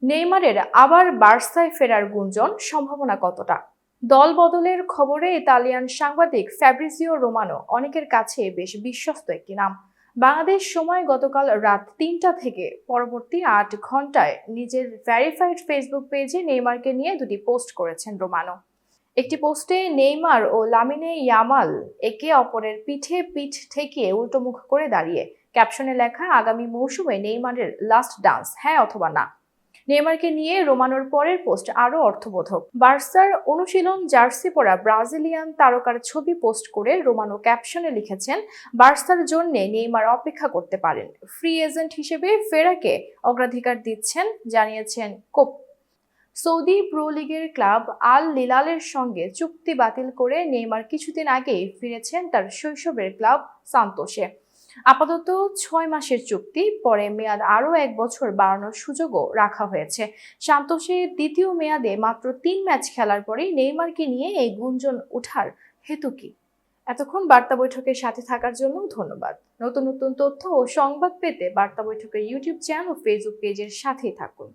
নেইমারের আবার বার্সায় ফেরার গুঞ্জন, সম্ভাবনা কতটা? দল বদলের খবরে ইতালিয়ান সাংবাদিক ফ্যাব্রিজিও রোমানো অনেকের কাছে বেশ বিশ্বস্ত একটি নাম। বাংলাদেশ সময় গতকাল রাত ৩টা থেকে পরবর্তী ৮ ঘন্টায় নিজের ভেরিফাইড ফেসবুক পেজে নেইমারকে নিয়ে দুটি পোস্ট করেছেন রোমানো। একটি পোস্টে নেইমার ও লামিনে ইয়ামাল একে অপরের পিঠে পিঠ ঠেকিয়ে উল্টোমুখ করে দাঁড়িয়ে, ক্যাপশনে লেখা, আগামী মৌসুমে নেইমারের লাস্ট ডান্স, হ্যাঁ অথবা না। নেইমারকে নিয়ে রোমানোর পরের পোস্ট আরও অর্থবোধক। বার্সার অনুশীলন জার্সি পরা ব্রাজিলিয়ান তারকার ছবি পোস্ট করে রোমানো ক্যাপশনে লিখেছেন, বার্সার জন্য নেইমার অপেক্ষা করতে পারেন, ফ্রি এজেন্ট হিসেবে ফেরাকে অগ্রাধিকার দিচ্ছেন, জানিয়েছেন কোপ। সৌদি প্রো লিগের ক্লাব আল লিলালের সঙ্গে চুক্তি বাতিল করে নেইমার কিছুদিন আগেই ফিরেছেন তার শৈশবের ক্লাব সান্তোসে। আপাতত ৬ মাসের চুক্তি, পরে মেয়াদ আরও ১ বছর বাড়ানোর সুযোগও রাখা হয়েছে। সান্তোসে দ্বিতীয় মেয়াদে মাত্র ৩ ম্যাচ খেলার পরেই নেইমারকে নিয়ে এই গুঞ্জন ওঠার হেতু কি? এতক্ষণ বার্তা বৈঠকের সাথে থাকার জন্য ধন্যবাদ। নতুন নতুন তথ্য ও সংবাদ পেতে বার্তা বৈঠকের ইউটিউব চ্যানেল ও ফেসবুক পেজের সাথেই থাকুন।